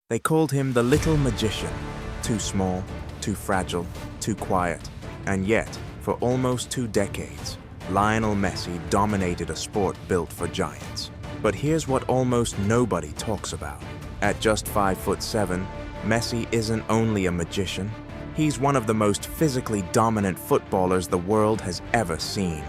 They called him the little magician, too small, too fragile, too quiet, and yet, for almost 2 decades, Lionel Messi dominated a sport built for giants. But here's what almost nobody talks about. At just 5'7", Messi isn't only a magician, he's one of the most physically dominant footballers the world has ever seen.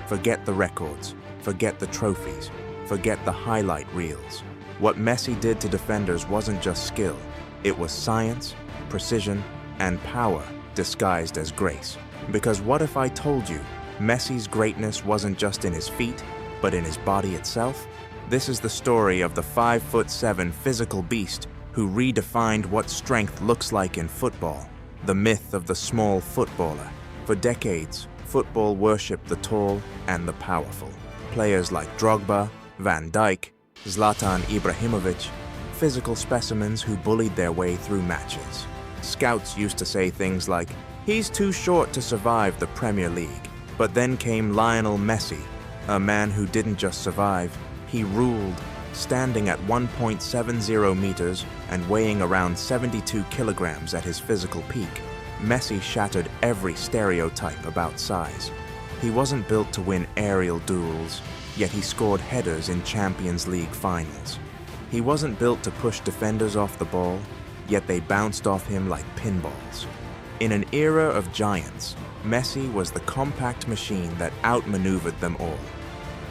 Forget the records, forget the trophies, forget the highlight reels. What Messi did to defenders wasn't just skill, it was science, precision, and power disguised as grace. Because what if I told you Messi's greatness wasn't just in his feet, but in his body itself? This is the story of the 5'7" physical beast who redefined what strength looks like in football, the myth of the small footballer. For decades, football worshipped the tall and the powerful. Players like Drogba, Van Dijk, Zlatan Ibrahimovic, physical specimens who bullied their way through matches. Scouts used to say things like, "He's too short to survive the Premier League." But then came Lionel Messi, a man who didn't just survive, he ruled. Standing at 1.70 meters and weighing around 72 kilograms at his physical peak, Messi shattered every stereotype about size. He wasn't built to win aerial duels, yet he scored headers in Champions League finals. He wasn't built to push defenders off the ball, yet they bounced off him like pinballs. In an era of giants, Messi was the compact machine that outmaneuvered them all.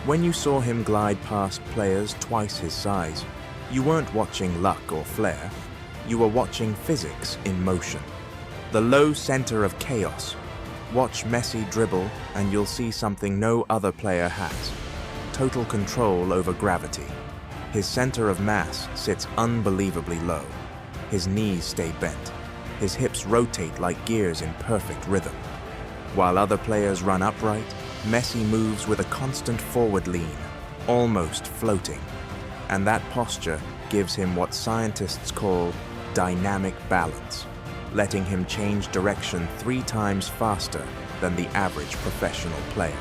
When you saw him glide past players twice his size, you weren't watching luck or flair, you were watching physics in motion. The low center of chaos. Watch Messi dribble and you'll see something no other player has. Total control over gravity. His center of mass sits unbelievably low. His knees stay bent. His hips rotate like gears in perfect rhythm. While other players run upright, Messi moves with a constant forward lean, almost floating. And that posture gives him what scientists call dynamic balance, letting him change direction 3 times faster than the average professional player.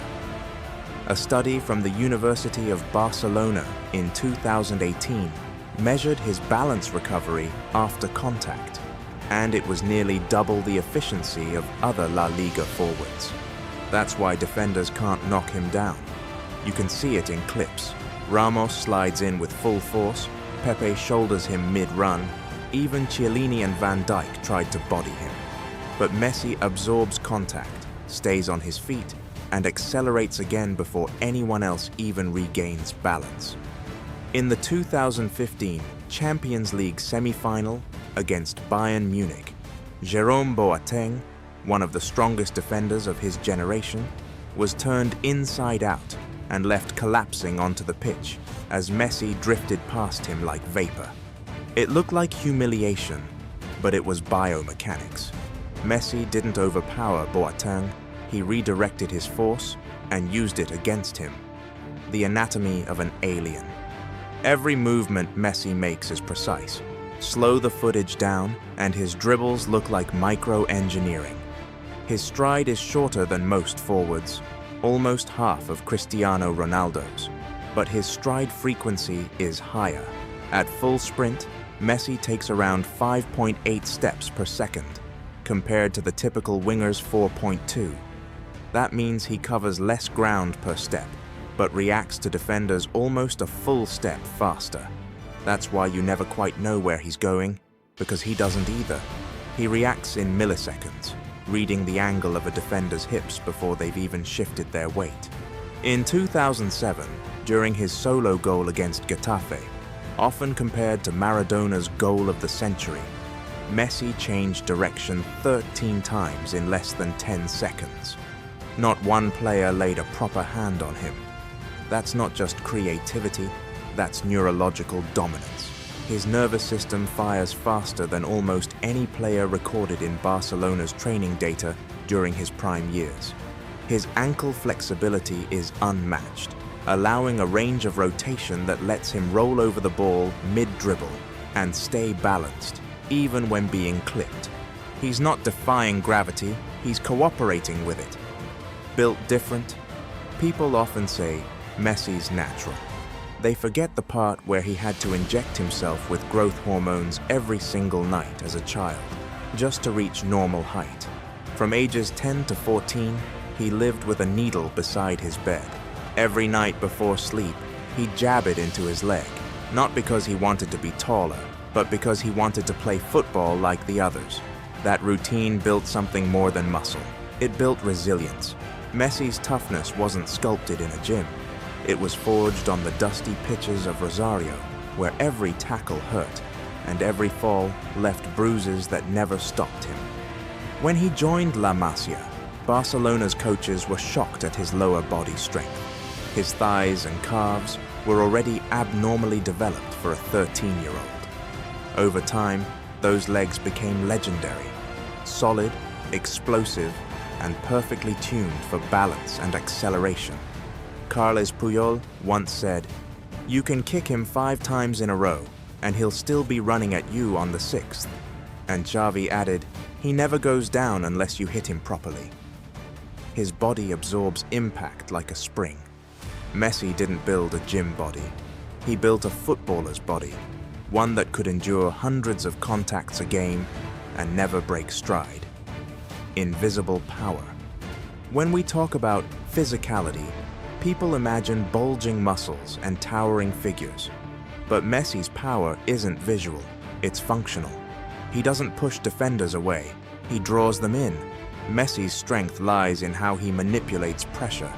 A study from the University of Barcelona in 2018 measured his balance recovery after contact, and it was nearly double the efficiency of other La Liga forwards. That's why defenders can't knock him down. You can see it in clips. Ramos slides in with full force, Pepe shoulders him mid-run, even Chiellini and Van Dijk tried to body him. But Messi absorbs contact, stays on his feet, and accelerates again before anyone else even regains balance. In the 2015 Champions League semi-final against Bayern Munich, Jerome Boateng, one of the strongest defenders of his generation, was turned inside out and left collapsing onto the pitch as Messi drifted past him like vapor. It looked like humiliation, but it was biomechanics. Messi didn't overpower Boateng, he redirected his force and used it against him. The anatomy of an alien. Every movement Messi makes is precise. Slow the footage down and his dribbles look like micro-engineering. His stride is shorter than most forwards, almost half of Cristiano Ronaldo's, but his stride frequency is higher. At full sprint, Messi takes around 5.8 steps per second, compared to the typical winger's 4.2. That means he covers less ground per step, but reacts to defenders almost a full step faster. That's why you never quite know where he's going, because he doesn't either. He reacts in milliseconds, reading the angle of a defender's hips before they've even shifted their weight. In 2007, during his solo goal against Getafe, often compared to Maradona's goal of the century, Messi changed direction 13 times in less than 10 seconds. Not one player laid a proper hand on him. That's not just creativity, that's neurological dominance. His nervous system fires faster than almost any player recorded in Barcelona's training data during his prime years. His ankle flexibility is unmatched, allowing a range of rotation that lets him roll over the ball mid-dribble and stay balanced, even when being clipped. He's not defying gravity, he's cooperating with it. Built different, people often say Messi's natural. They forget the part where he had to inject himself with growth hormones every single night as a child, just to reach normal height. From ages 10 to 14, he lived with a needle beside his bed. Every night before sleep, he'd jab it into his leg, not because he wanted to be taller, but because he wanted to play football like the others. That routine built something more than muscle. It built resilience. Messi's toughness wasn't sculpted in a gym. It was forged on the dusty pitches of Rosario, where every tackle hurt, and every fall left bruises that never stopped him. When he joined La Masia, Barcelona's coaches were shocked at his lower body strength. His thighs and calves were already abnormally developed for a 13-year-old. Over time, those legs became legendary, solid, explosive, and perfectly tuned for balance and acceleration. Carles Puyol once said, "You can kick him 5 times in a row, and he'll still be running at you on the 6th. And Xavi added, "He never goes down unless you hit him properly." His body absorbs impact like a spring. Messi didn't build a gym body. He built a footballer's body, one that could endure hundreds of contacts a game and never break stride. Invisible power. When we talk about physicality, people imagine bulging muscles and towering figures. But Messi's power isn't visual, it's functional. He doesn't push defenders away, he draws them in. Messi's strength lies in how he manipulates pressure.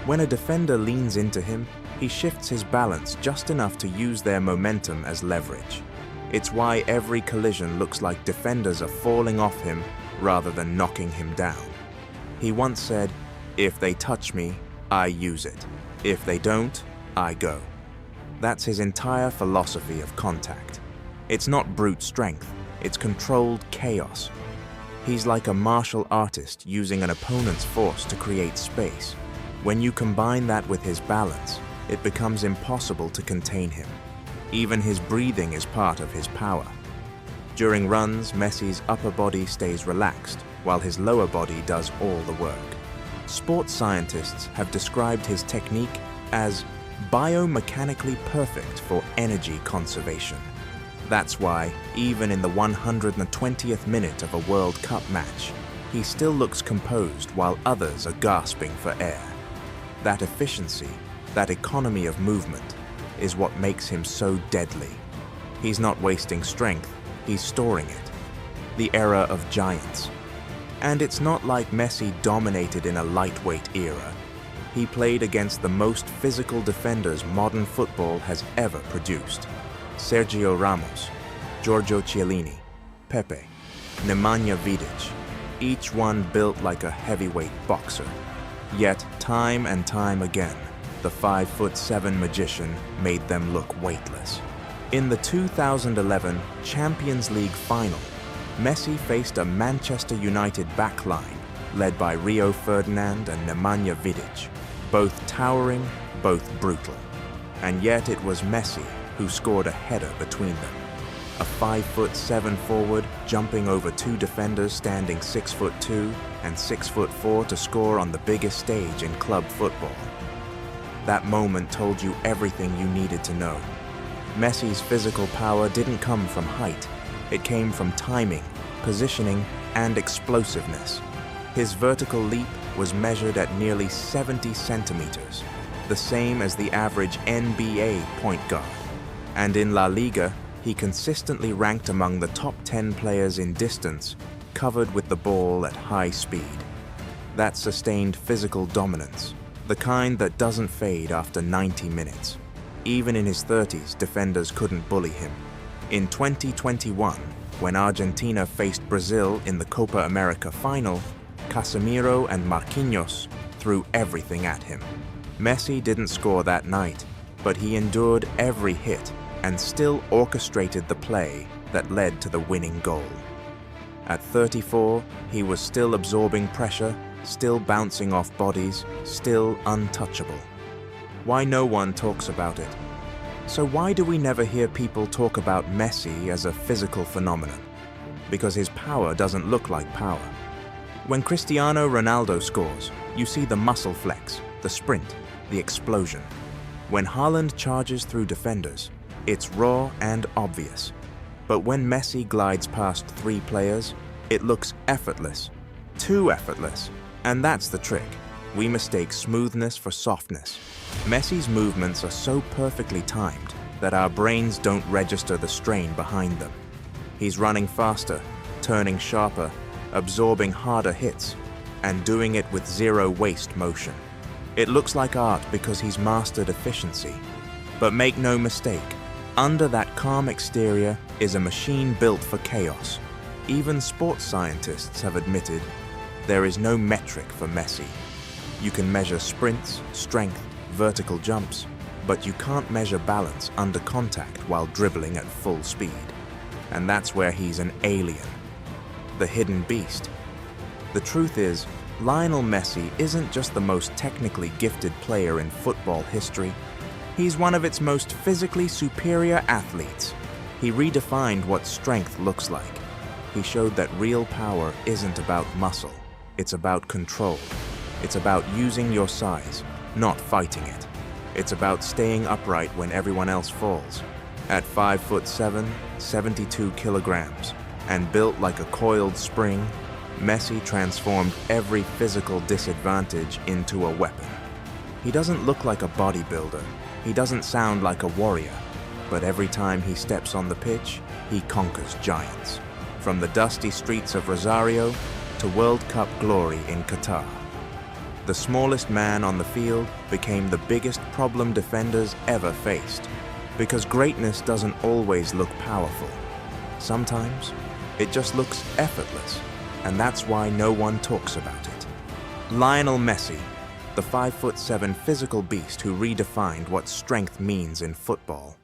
When a defender leans into him, he shifts his balance just enough to use their momentum as leverage. It's why every collision looks like defenders are falling off him rather than knocking him down. He once said, "If they touch me, I use it. If they don't, I go." That's his entire philosophy of contact. It's not brute strength, it's controlled chaos. He's like a martial artist using an opponent's force to create space. When you combine that with his balance, it becomes impossible to contain him. Even his breathing is part of his power. During runs, Messi's upper body stays relaxed, while his lower body does all the work. Sports scientists have described his technique as biomechanically perfect for energy conservation. That's why, even in the 120th minute of a World Cup match, he still looks composed while others are gasping for air. That efficiency, that economy of movement, is what makes him so deadly. He's not wasting strength, he's storing it. The era of giants. And it's not like Messi dominated in a lightweight era. He played against the most physical defenders modern football has ever produced. Sergio Ramos, Giorgio Chiellini, Pepe, Nemanja Vidic, each one built like a heavyweight boxer. Yet, time and time again, the 5'7" magician made them look weightless. In the 2011 Champions League final, Messi faced a Manchester United backline led by Rio Ferdinand and Nemanja Vidic, both towering, both brutal. And yet it was Messi who scored a header between them. A 5'7" forward jumping over 2 defenders standing 6'2" and 6'4" to score on the biggest stage in club football. That moment told you everything you needed to know. Messi's physical power didn't come from height. It came from timing, positioning, and explosiveness. His vertical leap was measured at nearly 70 centimeters, the same as the average NBA point guard. And in La Liga, he consistently ranked among the top 10 players in distance, covered with the ball at high speed. That sustained physical dominance, the kind that doesn't fade after 90 minutes. Even in his 30s, defenders couldn't bully him. In 2021, when Argentina faced Brazil in the Copa America final, Casemiro and Marquinhos threw everything at him. Messi didn't score that night, but he endured every hit and still orchestrated the play that led to the winning goal. At 34, he was still absorbing pressure, still bouncing off bodies, still untouchable. Why no one talks about it? So why do we never hear people talk about Messi as a physical phenomenon? Because his power doesn't look like power. When Cristiano Ronaldo scores, you see the muscle flex, the sprint, the explosion. When Haaland charges through defenders, it's raw and obvious. But when Messi glides past 3 players, it looks effortless. Too effortless. And that's the trick. We mistake smoothness for softness. Messi's movements are so perfectly timed that our brains don't register the strain behind them. He's running faster, turning sharper, absorbing harder hits, and doing it with zero waste motion. It looks like art because he's mastered efficiency. But make no mistake, under that calm exterior is a machine built for chaos. Even sports scientists have admitted there is no metric for Messi. You can measure sprints, strength, vertical jumps, but you can't measure balance under contact while dribbling at full speed. And that's where he's an alien. The hidden beast. The truth is, Lionel Messi isn't just the most technically gifted player in football history. He's one of its most physically superior athletes. He redefined what strength looks like. He showed that real power isn't about muscle. It's about control. It's about using your size, not fighting it. It's about staying upright when everyone else falls. At 5'7", 72 kilograms, and built like a coiled spring, Messi transformed every physical disadvantage into a weapon. He doesn't look like a bodybuilder. He doesn't sound like a warrior. But every time he steps on the pitch, he conquers giants. From the dusty streets of Rosario to World Cup glory in Qatar. The smallest man on the field became the biggest problem defenders ever faced. Because greatness doesn't always look powerful. Sometimes, it just looks effortless, and that's why no one talks about it. Lionel Messi, the 5'7" physical beast who redefined what strength means in football.